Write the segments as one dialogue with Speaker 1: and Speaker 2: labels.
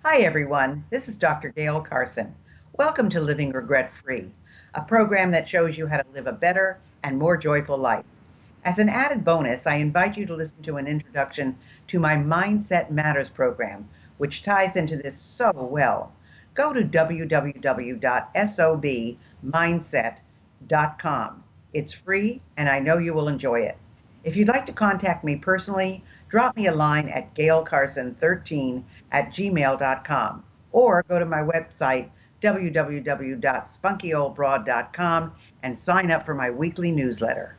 Speaker 1: Hi, everyone. This is Dr. Gail Carson. Welcome to Living Regret Free, a program that shows you how to live a better and more joyful life. As an added bonus, I invite you to listen to an introduction to my Mindset Matters program, which ties into this so well. Go to www.sobmindset.com. It's free, and I know you will enjoy it. If you'd like to contact me personally, drop me a line at gailcarson13@gmail.com or go to my website, www.spunkyoldbroad.com, and sign up for my weekly newsletter.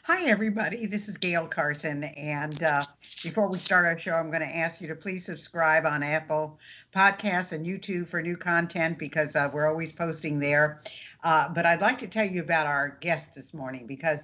Speaker 1: Hi, everybody. This is Gail Carson. And before we start our show, I'm going to ask you to please subscribe on Apple Podcasts and YouTube for new content because we're always posting there. But I'd like to tell you about our guest this morning because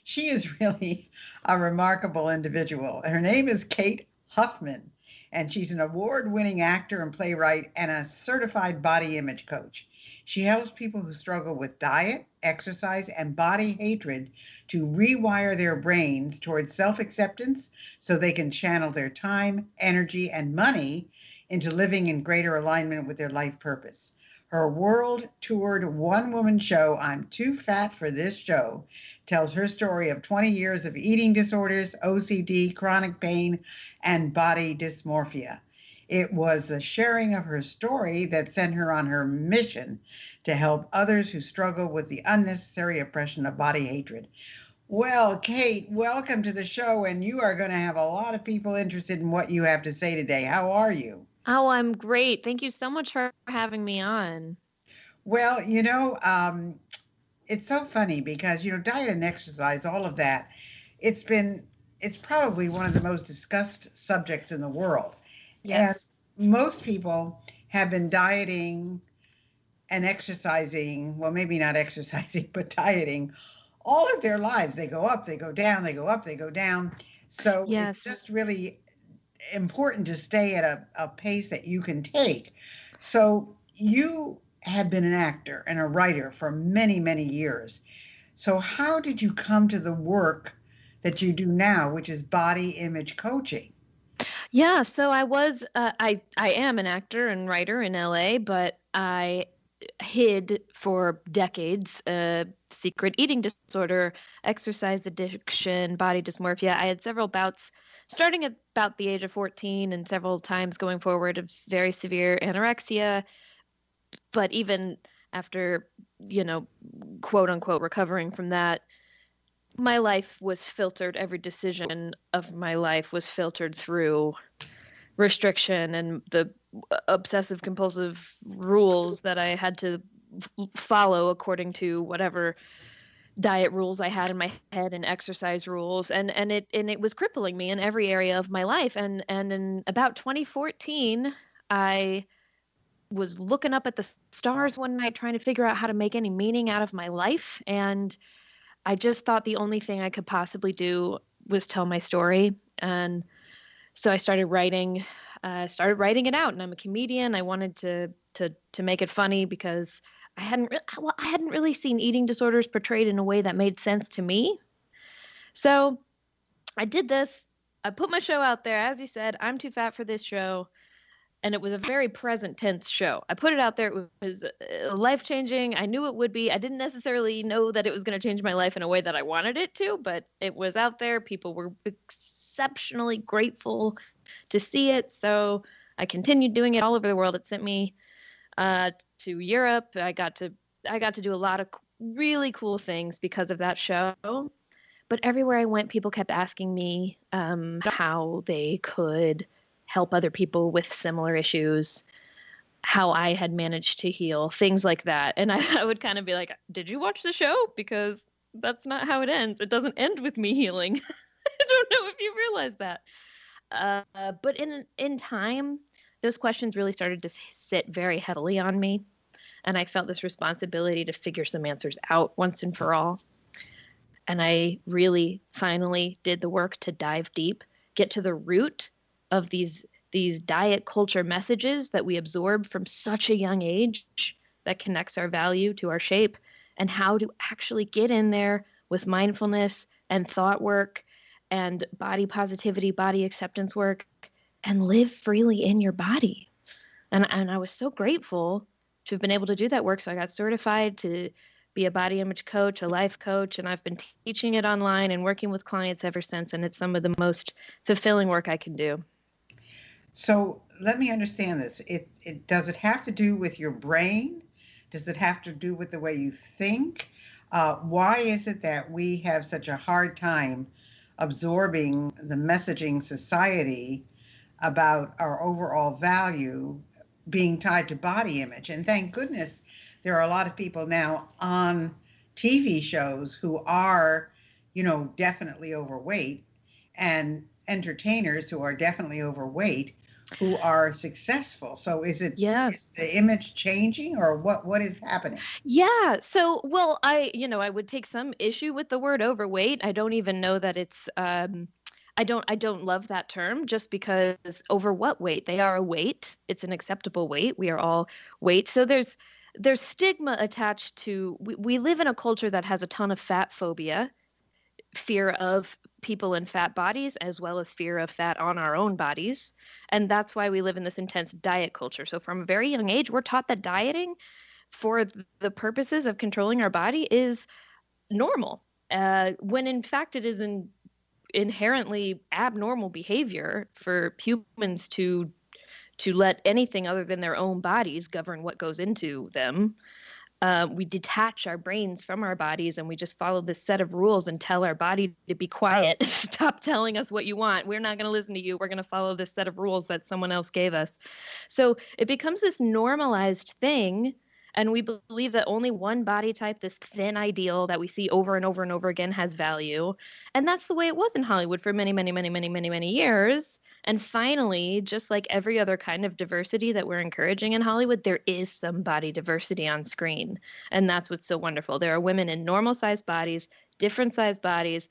Speaker 1: she is really a remarkable individual. Her name is Kate Huffman, and she's an award-winning actor and playwright and a certified body image coach. She helps people who struggle with diet, exercise, and body hatred to rewire their brains towards self-acceptance so they can channel their time, energy, and money into living in greater alignment with their life purpose. Her world-toured one-woman show, I'm Too Fat for This Show, tells her story of 20 years of eating disorders, OCD, chronic pain, and body dysmorphia. It was the sharing of her story that sent her on her mission to help others who struggle with the unnecessary oppression of body hatred. Well, Kate, welcome to the show, and you are going to have a lot of people interested in what you have to say today. How are you?
Speaker 2: Oh, I'm great. Thank you so much for having me on.
Speaker 1: Well, it's so funny because, diet and exercise, all of that, it's been, it's probably one of the most discussed subjects in the world. And
Speaker 2: Yes.
Speaker 1: most people have been dieting and exercising, well, maybe not exercising, but dieting all of their lives. They go up, they go down, they go up, they go down. So it's
Speaker 2: Yes.
Speaker 1: just really important to stay at a pace that you can take. So you have been an actor and a writer for many, many years. So how did you come to the work that you do now, which is body image coaching?
Speaker 2: Yeah, so I am an actor and writer in LA, but I hid for decades a secret eating disorder, exercise addiction, body dysmorphia. I had several bouts starting at about the age of 14 and several times going forward of very severe anorexia, but even after, you know, quote unquote recovering from that, my life was filtered, every decision of my life was filtered through restriction and the obsessive compulsive rules that I had to follow according to whatever diet rules I had in my head and exercise rules, and it was crippling me in every area of my life. And in about 2014, I was looking up at the stars one night trying to figure out how to make any meaning out of my life, and I just thought the only thing I could possibly do was tell my story. And so I started writing it out, and I'm a comedian. I wanted to make it funny because I hadn't really seen eating disorders portrayed in a way that made sense to me. So I did this. I put my show out there. As you said, I'm too fat for this show. And it was a very present tense show. I put it out there. It was life changing. I knew it would be. I didn't necessarily know that it was going to change my life in a way that I wanted it to, but it was out there. People were exceptionally grateful to see it. So I continued doing it all over the world. It sent me to Europe. I got to do a lot of really cool things because of that show. But everywhere I went, people kept asking me how they could help other people with similar issues, how I had managed to heal, things like that. And I would kind of be like, did you watch the show? Because that's not how it ends. It doesn't end with me healing. I don't know if you realize that. But in time, those questions really started to sit very heavily on me, and I felt this responsibility to figure some answers out once and for all. And I really finally did the work to dive deep, get to the root of these diet culture messages that we absorb from such a young age that connects our value to our shape, and how to actually get in there with mindfulness and thought work and body positivity, body acceptance work and live freely in your body. And I was so grateful to have been able to do that work. So I got certified to be a body image coach, a life coach, and I've been teaching it online and working with clients ever since. And it's some of the most fulfilling work I can do.
Speaker 1: So let me understand this. Does it have to do with your brain? Does it have to do with the way you think? Why is it that we have such a hard time absorbing the messaging society about our overall value being tied to body image? And thank goodness there are a lot of people now on TV shows who are, definitely overweight, and entertainers who are definitely overweight who are successful. So is
Speaker 2: Yes.
Speaker 1: the image changing, or what is happening?
Speaker 2: Yeah. So, well, I would take some issue with the word overweight. I don't even know that it's I don't love that term just because over what weight? They are a weight. It's an acceptable weight. We are all weight. So there's stigma attached to we live in a culture that has a ton of fat phobia, fear of people in fat bodies as well as fear of fat on our own bodies. And that's why we live in this intense diet culture. So from a very young age, we're taught that dieting for the purposes of controlling our body is normal, when in fact it is inherently abnormal behavior for humans to let anything other than their own bodies govern what goes into them. We detach our brains from our bodies and we just follow this set of rules and tell our body to be quiet. Stop telling us what you want. We're not going to listen to you. We're going to follow this set of rules that someone else gave us. So it becomes this normalized thing. And we believe that only one body type, this thin ideal that we see over and over and over again, has value. And that's the way it was in Hollywood for many, many, many, many, many, many years. And finally, just like every other kind of diversity that we're encouraging in Hollywood, there is some body diversity on screen. And that's what's so wonderful. There are women in normal sized bodies, different sized bodies,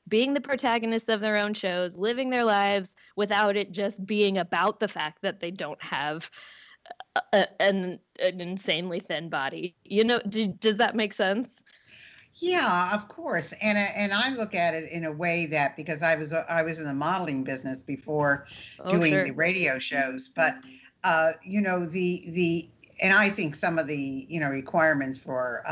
Speaker 2: being the protagonists of their own shows, living their lives without it just being about the fact that they don't have an insanely thin body. Does that make sense?
Speaker 1: Yeah, of course. And I look at it in a way that, because I was in the modeling business before
Speaker 2: Oh,
Speaker 1: doing
Speaker 2: sure.
Speaker 1: the radio shows, but the and I think some of the requirements for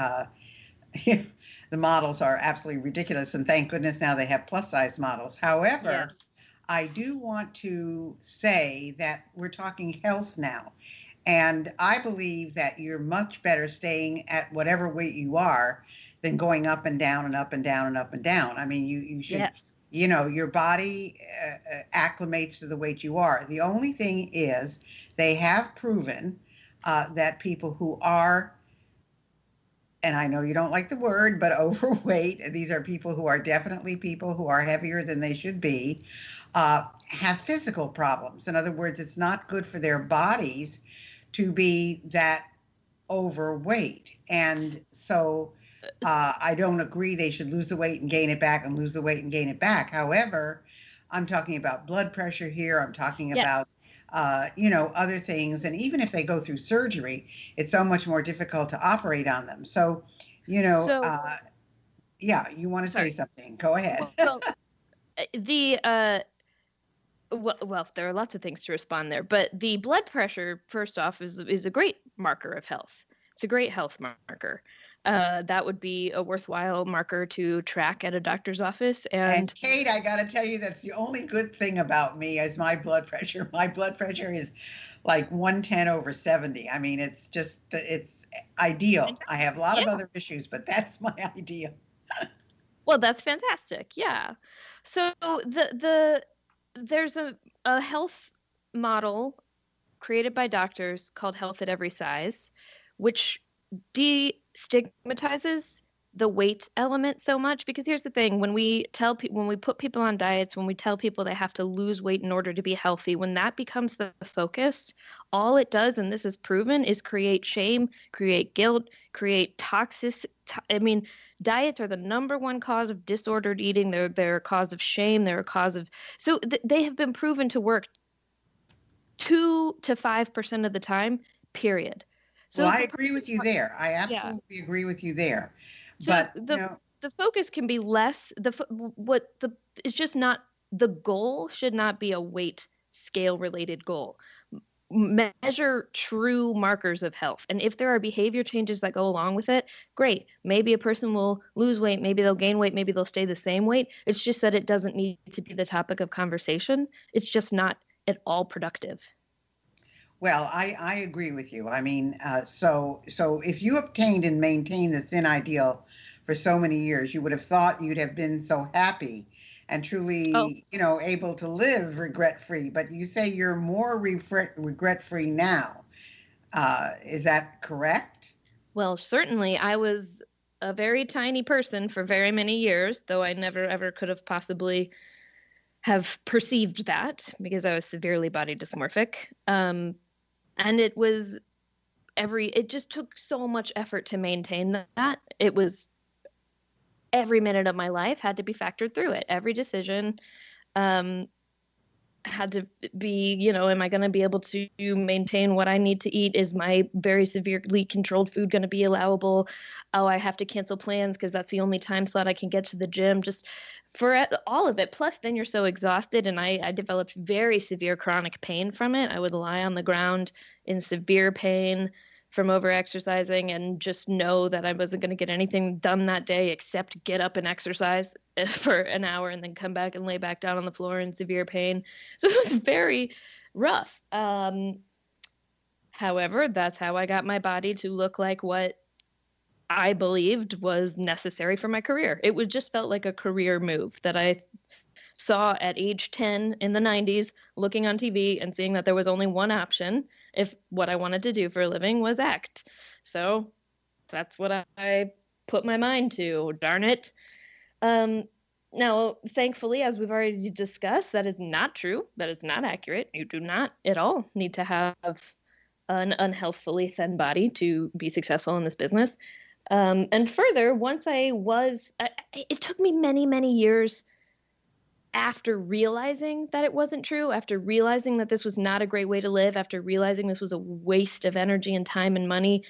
Speaker 1: the models are absolutely ridiculous, and thank goodness now they have plus size models. However,
Speaker 2: Yes.
Speaker 1: I do want to say that we're talking health now. And I believe that you're much better staying at whatever weight you are than going up and down and up and down and up and down. I mean, you should,
Speaker 2: Yes.
Speaker 1: your body acclimates to the weight you are. The only thing is, they have proven that people who are, and I know you don't like the word, but overweight, these are people who are definitely people who are heavier than they should be, have physical problems. In other words, it's not good for their bodies to be that overweight. And so I don't agree they should lose the weight and gain it back and lose the weight and gain it back. However, I'm talking about blood pressure here. I'm talking about,
Speaker 2: Yes.
Speaker 1: other things. And even if they go through surgery, it's so much more difficult to operate on them. So, you know,
Speaker 2: So,
Speaker 1: uh, yeah, you want to say
Speaker 2: sorry.
Speaker 1: something? Go ahead.
Speaker 2: Well, the well, there are lots of things to respond there, but the blood pressure, first off, is a great marker of health. It's a great health marker. That would be a worthwhile marker to track at a doctor's office.
Speaker 1: And
Speaker 2: And
Speaker 1: Kate, I got to tell you, that's the only good thing about me is my blood pressure. My blood pressure is like 110 over 70. I mean, it's ideal. I have a lot
Speaker 2: yeah,
Speaker 1: of other issues, but that's my ideal.
Speaker 2: well, that's fantastic. Yeah. So there's a health model created by doctors called Health at Every Size, which destigmatizes the weight element so much. Because here's the thing: when we put people on diets, when we tell people they have to lose weight in order to be healthy, when that becomes the focus, all it does, and this is proven, is create shame, create guilt, create toxic. I mean, diets are the number one cause of disordered eating. They're a cause of shame. They're a cause of they have been proven to work 2 to 5% of the time, period.
Speaker 1: Well,
Speaker 2: So if
Speaker 1: I
Speaker 2: the
Speaker 1: agree
Speaker 2: person,
Speaker 1: with you there. I
Speaker 2: yeah.
Speaker 1: absolutely agree with you there.
Speaker 2: So
Speaker 1: But,
Speaker 2: the focus can be less the what the it's just not the goal should not be a weight scale-related goal. Measure true markers of health. And if there are behavior changes that go along with it, great. Maybe a person will lose weight, maybe they'll gain weight, maybe they'll stay the same weight. It's just that it doesn't need to be the topic of conversation. It's just not at all productive.
Speaker 1: Well, I agree with you. I mean, so if you obtained and maintained the thin ideal for so many years, you would have thought you'd have been so happy and
Speaker 2: Oh,
Speaker 1: truly, able to live regret-free. But you say you're more regret-free now. Is that correct?
Speaker 2: well, certainly I was a very tiny person for very many years, though I never ever could have possibly have perceived that because I was severely body dysmorphic. And it just took so much effort to maintain that. It was every minute of my life had to be factored through it. Every decision had to be, am I going to be able to maintain what I need to eat? Is my very severely controlled food going to be allowable? Oh, I have to cancel plans because that's the only time slot I can get to the gym, just for all of it. Plus, then you're so exhausted. And I developed very severe chronic pain from it. I would lie on the ground in severe pain from overexercising and just know that I wasn't going to get anything done that day except get up and exercise for an hour and then come back and lay back down on the floor in severe pain. So it was very rough. However, that's how I got my body to look like what I believed was necessary for my career. It was just felt like a career move that I saw at age 10 in the 90s, looking on TV and seeing that there was only one option if what I wanted to do for a living was act. So that's what I put my mind to, darn it. Now, thankfully, as we've already discussed, that is not true. That is not accurate. You do not at all need to have an unhealthfully thin body to be successful in this business. And further, it took me many, many years after realizing that it wasn't true, after realizing that this was not a great way to live, after realizing this was a waste of energy and time and money,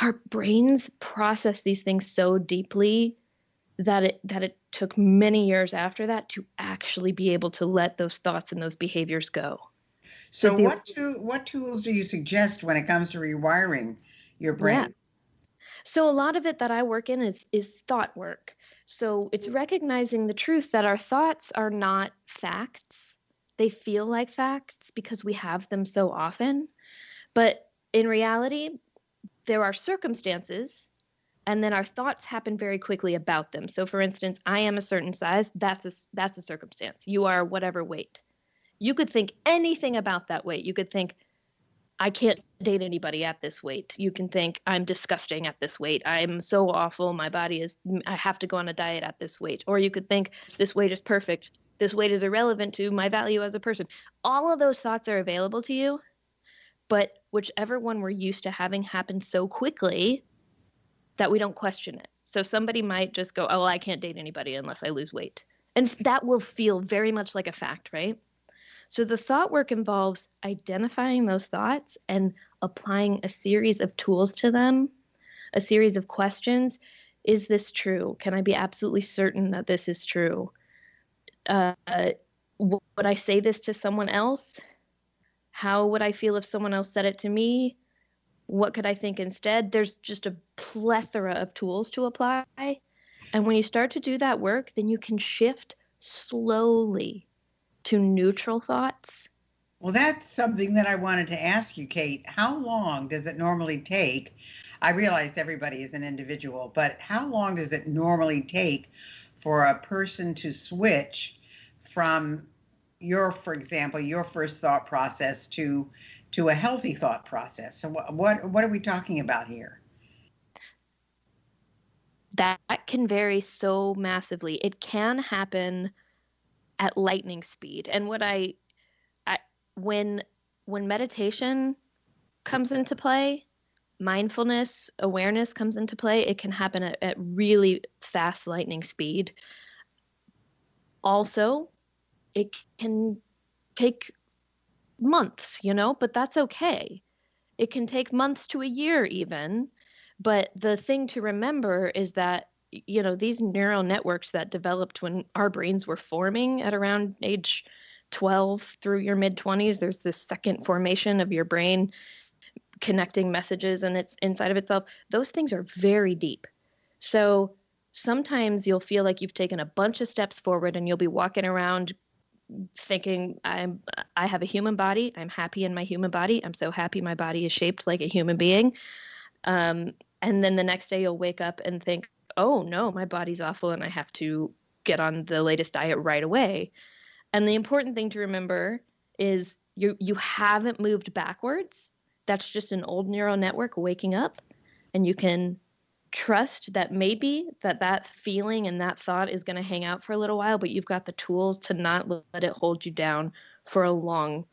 Speaker 2: our brains process these things so deeply that it took many years after that to actually be able to let those thoughts and those behaviors go.
Speaker 1: So what tools do you suggest when it comes to rewiring your brain?
Speaker 2: Yeah. So a lot of it that I work in is thought work. So it's recognizing the truth that our thoughts are not facts. They feel like facts because we have them so often. But in reality, there are circumstances, and then our thoughts happen very quickly about them. So for instance, I am a certain size. That's a circumstance. You are whatever weight. You could think anything about that weight. You could think, I can't date anybody at this weight. You can think, I'm disgusting at this weight. I'm so awful. I have to go on a diet at this weight. Or you could think, this weight is perfect. This weight is irrelevant to my value as a person. All of those thoughts are available to you, but whichever one we're used to having happen so quickly that we don't question it. So somebody might just go, oh, well, I can't date anybody unless I lose weight. And that will feel very much like a fact, right? So the thought work involves identifying those thoughts and applying a series of tools to them, a series of questions. Is this true? Can I be absolutely certain that this is true? Would I say this to someone else? How would I feel if someone else said it to me? What could I think instead? There's just a plethora of tools to apply. And when you start to do that work, then you can shift slowly to neutral thoughts.
Speaker 1: Well, that's something that I wanted to ask you, Kate. How long does it normally take? I realize everybody is an individual, but how long does it normally take for a person to switch from for example, your first thought process to a healthy thought process? So what are we talking about here?
Speaker 2: That can vary so massively. It can happen at lightning speed. And when meditation comes into play, mindfulness awareness comes into play, it can happen at really fast lightning speed. Also, it can take months, but that's okay. It can take months to a year even. But the thing to remember is that these neural networks that developed when our brains were forming at around age 12 through your mid 20s, there's this second formation of your brain connecting messages and it's inside of itself. Those things are very deep. So sometimes you'll feel like you've taken a bunch of steps forward and you'll be walking around thinking I have a human body. I'm happy in my human body. I'm so happy my body is shaped like a human being. And then the next day you'll wake up and think, oh no, my body's awful and I have to get on the latest diet right away. And the important thing to remember is you haven't moved backwards. That's just an old neural network waking up, and you can trust that maybe that feeling and that thought is going to hang out for a little while, but you've got the tools to not let it hold you down for a long,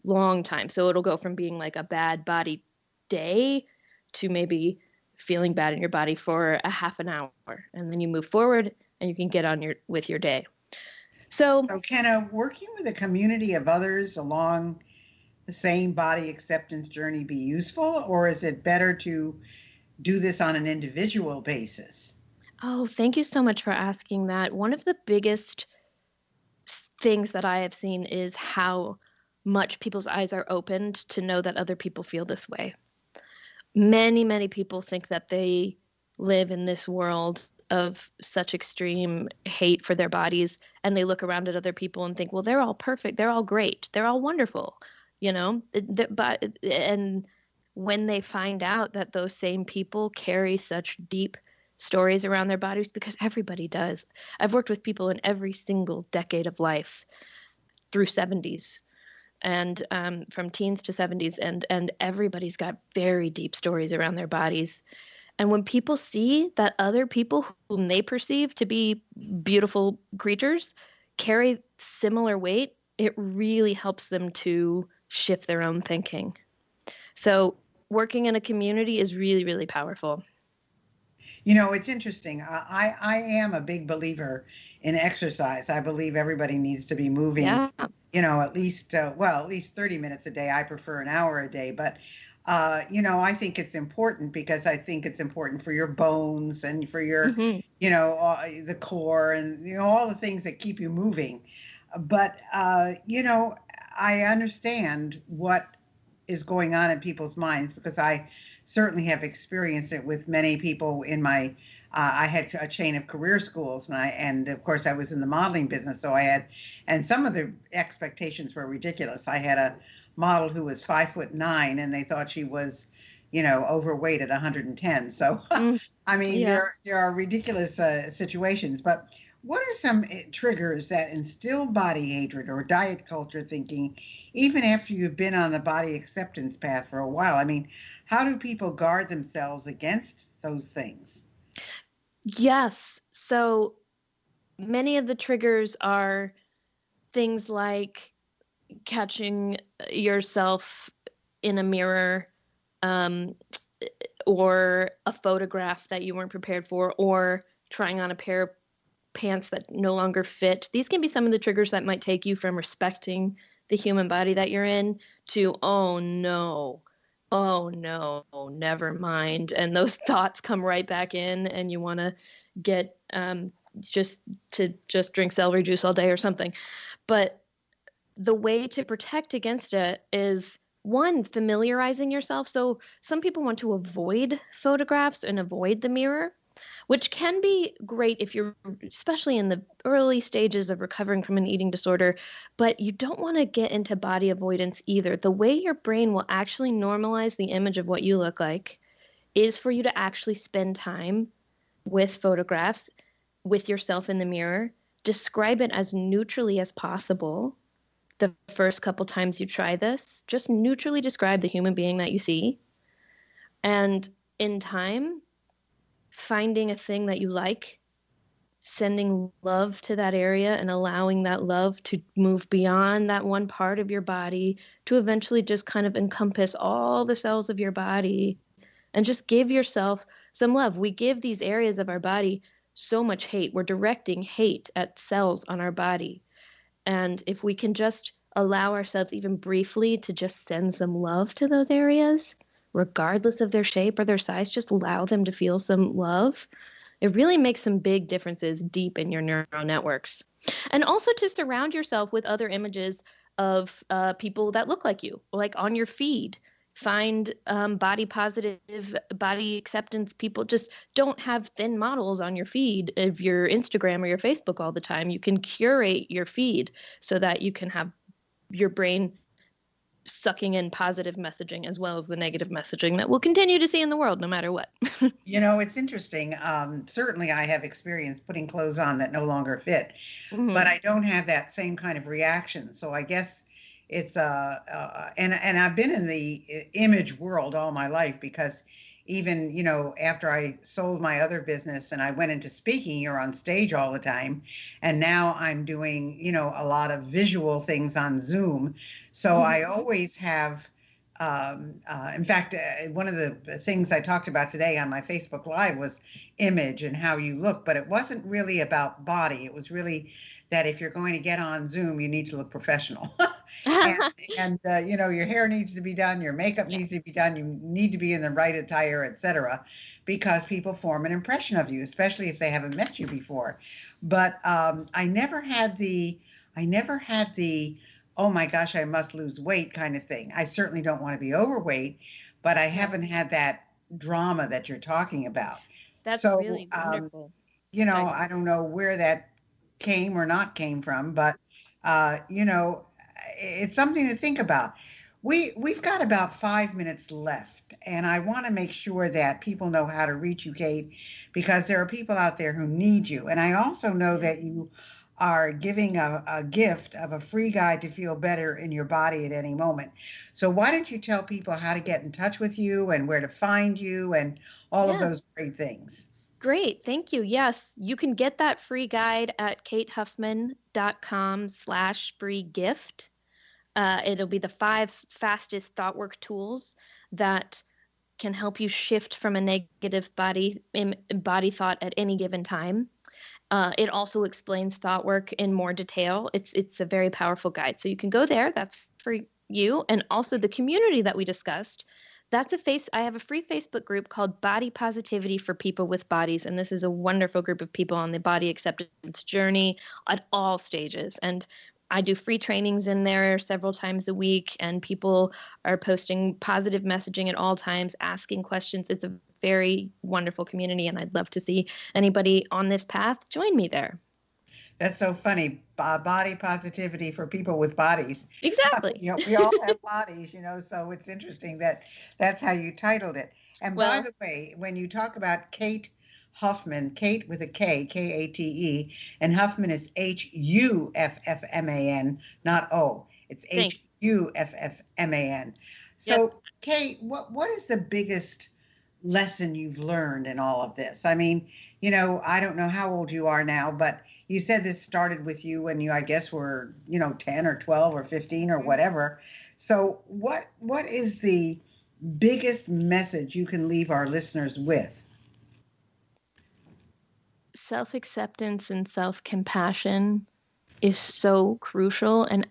Speaker 2: long time. So it'll go from being like a bad body day to maybe feeling bad in your body for a half an hour, and then you move forward and you can get on with your day. So
Speaker 1: can working with a community of others along the same body acceptance journey be useful, or is it better to do this on an individual basis?
Speaker 2: Oh, thank you so much for asking that. One of the biggest things that I have seen is how much people's eyes are opened to know that other people feel this way. Many, many people think that they live in this world of such extreme hate for their bodies, and they look around at other people and think, well, they're all perfect, they're all great, they're all wonderful, and when they find out that those same people carry such deep stories around their bodies, because everybody does. I've worked with people in every single decade of life through 70s and from teens to 70s, and everybody's got very deep stories around their bodies. And when people see that other people whom they perceive to be beautiful creatures carry similar weight, it really helps them to shift their own thinking. So working in a community is really, really powerful.
Speaker 1: It's interesting. I am a big believer in exercise. I believe everybody needs to be moving,
Speaker 2: Yeah.
Speaker 1: at least 30 minutes a day. I prefer an hour a day, but I think it's important because I think it's important for your bones and for your,
Speaker 2: Mm-hmm.
Speaker 1: the core and, all the things that keep you moving. But, I understand what is going on in people's minds because I certainly have experienced it with many people in my, I had a chain of career schools and of course I was in the modeling business. So and some of the expectations were ridiculous. I had a model who was 5'9" and they thought she was, overweight at 110. So, I mean,
Speaker 2: Yeah.
Speaker 1: there are ridiculous situations, but what are some triggers that instill body hatred or diet culture thinking, even after you've been on the body acceptance path for a while? I mean, how do people guard themselves against those things?
Speaker 2: Yes. So many of the triggers are things like catching yourself in a mirror, um, or a photograph that you weren't prepared for, or trying on a pair of pants that no longer fit. These can be some of the triggers that might take you from respecting the human body that you're in to, oh no, never mind. And those thoughts come right back in, and you want to get just drink celery juice all day or something. But the way to protect against it is, one, familiarizing yourself. So some people want to avoid photographs and avoid the mirror, which can be great if you're especially in the early stages of recovering from an eating disorder, but you don't want to get into body avoidance either. The way your brain will actually normalize the image of what you look like is for you to actually spend time with photographs, with yourself in the mirror, describe it as neutrally as possible. The first couple times you try this, just neutrally describe the human being that you see. And in time, finding a thing that you like, sending love to that area and allowing that love to move beyond that one part of your body to eventually just kind of encompass all the cells of your body and just give yourself some love. We give these areas of our body so much hate. We're directing hate at cells on our body. And if we can just allow ourselves even briefly to just send some love to those areas, regardless of their shape or their size, just allow them to feel some love, It really makes some big differences deep in your neural networks. And also to surround yourself with other images of people that look like you, like on your feed. Find body positive, body acceptance people. Just don't have thin models on your feed of your Instagram or your Facebook all the time. You can curate your feed so that you can have your brain sucking in positive messaging as well as the negative messaging that we'll continue to see in the world no matter what.
Speaker 1: It's interesting. Certainly, I have experience putting clothes on that no longer fit, but
Speaker 2: Mhm.
Speaker 1: I don't have that same kind of reaction. So I guess it's and I've been in the image world all my life because even after I sold my other business and I went into speaking, you're on stage all the time, and now I'm doing a lot of visual things on Zoom. So I always have. In fact, one of the things I talked about today on my Facebook Live was image and how you look, but it wasn't really about body. It was really that if you're going to get on Zoom, you need to look professional. and your hair needs to be done, your makeup
Speaker 2: Yeah.
Speaker 1: needs to be done, you need to be in the right attire, etc., because people form an impression of you, especially if they haven't met you before. But I never had the oh my gosh, I must lose weight kind of thing. I certainly don't want to be overweight, but I
Speaker 2: Yeah.
Speaker 1: haven't had that drama that you're talking about.
Speaker 2: That's
Speaker 1: So,
Speaker 2: really wonderful. Sorry.
Speaker 1: I don't know where that came or not came from, but uh, you know, it's something to think about. We've got about 5 minutes left, and I want to make sure that people know how to reach you, Kate, because there are people out there who need you. And I also know that you are giving a gift of a free guide to feel better in your body at any moment. So why don't you tell people how to get in touch with you and where to find you and all of those
Speaker 2: Yes.
Speaker 1: great things?
Speaker 2: Great. Thank you. Yes, you can get that free guide at katehuffman.com/free gift. It'll be the 5 fastest thought work tools that can help you shift from a negative body thought at any given time. It also explains thought work in more detail. It's a very powerful guide. So you can go there. That's for you. And also the community that we discussed. I have a free Facebook group called Body Positivity for People with Bodies. And this is a wonderful group of people on the body acceptance journey at all stages. And I do free trainings in there several times a week, and people are posting positive messaging at all times, asking questions. It's a very wonderful community, and I'd love to see anybody on this path join me there.
Speaker 1: That's so funny. Body positivity for people with bodies.
Speaker 2: Exactly.
Speaker 1: We all have bodies, so it's interesting that that's how you titled it. And by
Speaker 2: Well,
Speaker 1: the way, when you talk about Kate Huffman, Kate with a K, Kate, and Huffman is Huffman, not O. It's
Speaker 2: thank you.
Speaker 1: Huffman.
Speaker 2: Yep.
Speaker 1: So, Kate, what is the biggest lesson you've learned in all of this? I mean, I don't know how old you are now, but you said this started with you when you, I guess, were, 10 or 12 or 15 or whatever. So what is the biggest message you can leave our listeners with?
Speaker 2: Self acceptance and self compassion is so crucial, and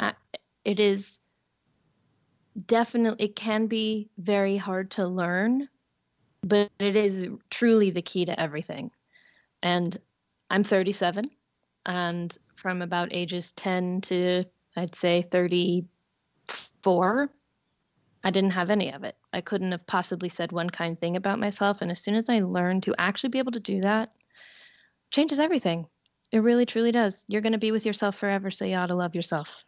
Speaker 2: it is definitely, it can be very hard to learn, but it is truly the key to everything. And I'm 37, and from about ages 10 to I'd say 34, I didn't have any of it. I couldn't have possibly said one kind thing about myself. And as soon as I learned to actually be able to do that, changes everything. It really truly does. You're going to be with yourself forever, so you ought to love yourself.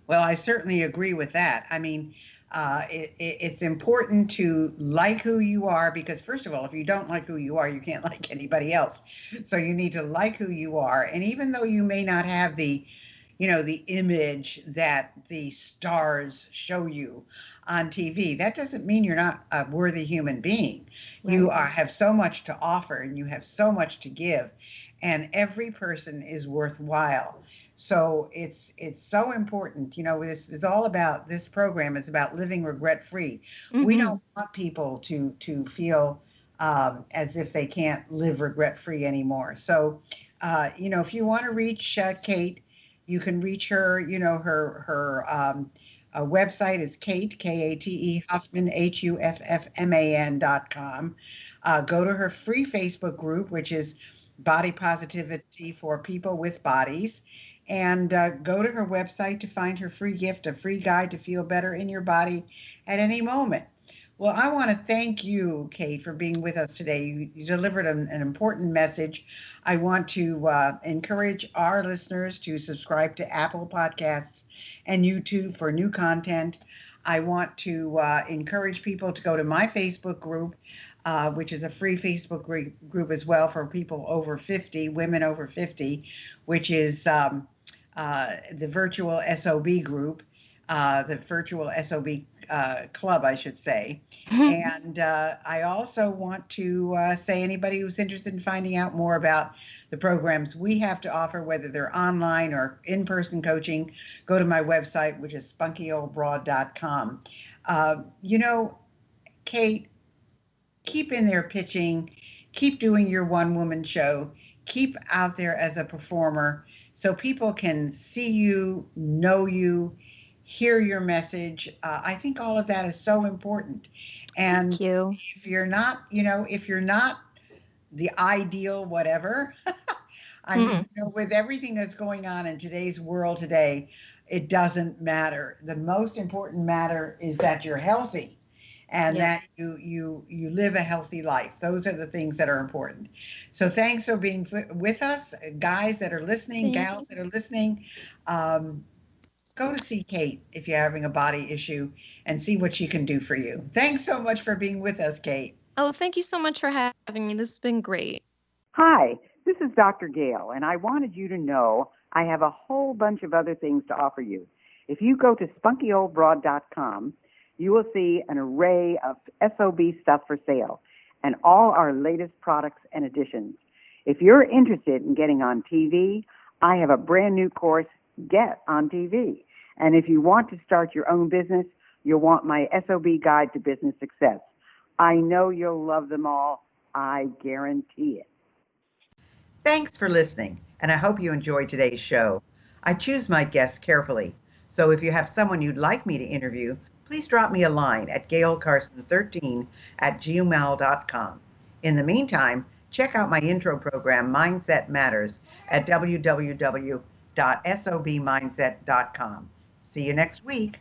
Speaker 1: Well, I certainly agree with that. I mean, it's important to like who you are because, first of all, if you don't like who you are, you can't like anybody else. So you need to like who you are. And even though you may not have the image that the stars show you on TV, that doesn't mean you're not a worthy human being. You
Speaker 2: Right.
Speaker 1: have so much to offer and you have so much to give, and every person is worthwhile. So it's so important. This is all about, this program is about living regret free. We
Speaker 2: Mm-hmm.
Speaker 1: don't want people to feel as if they can't live regret free anymore. So, if you want to reach Kate, you can reach her. Her website is Kate, Kate, Huffman, Huffman.com. Go to her free Facebook group, which is Body Positivity for People with Bodies, and go to her website to find her free gift, a free guide to feel better in your body at any moment. Well, I want to thank you, Kate, for being with us today. You delivered an important message. I want to encourage our listeners to subscribe to Apple Podcasts and YouTube for new content. I want to encourage people to go to my Facebook group, which is a free Facebook group as well for people over 50, women over 50, which is the virtual SOB group, the virtual SOB club, I should say. And I also want to say anybody who's interested in finding out more about the programs we have to offer, whether they're online or in-person coaching, go to my website, which is spunkyoldbroad.com. Kate, keep in there pitching, keep doing your one-woman show, keep out there as a performer so people can see you, know you, hear your message. I think all of that is so important. And
Speaker 2: Thank you.
Speaker 1: if you're not, if you're not the ideal whatever, I mean, with everything that's going on in today's world today, it doesn't matter. The most important matter is that you're healthy and that you live a healthy life. Those are the things that are important. So thanks for being with us, guys that are listening, gals that are listening. Go to see Kate if you're having a body issue and see what she can do for you. Thanks so much for being with us, Kate.
Speaker 2: Oh, thank you so much for having me. This has been great.
Speaker 3: Hi, this is Dr. Gail, and I wanted you to know I have a whole bunch of other things to offer you. If you go to spunkyoldbroad.com, you will see an array of SOB stuff for sale and all our latest products and additions. If you're interested in getting on TV, I have a brand new course, Get on TV. And if you want to start your own business, you'll want my SOB Guide to Business Success. I know you'll love them all. I guarantee it.
Speaker 1: Thanks for listening, and I hope you enjoyed today's show. I choose my guests carefully, so if you have someone you'd like me to interview, please drop me a line at gailcarson13@gmail.com. In the meantime, check out my intro program, Mindset Matters, at www.sobmindset.com. See you next week.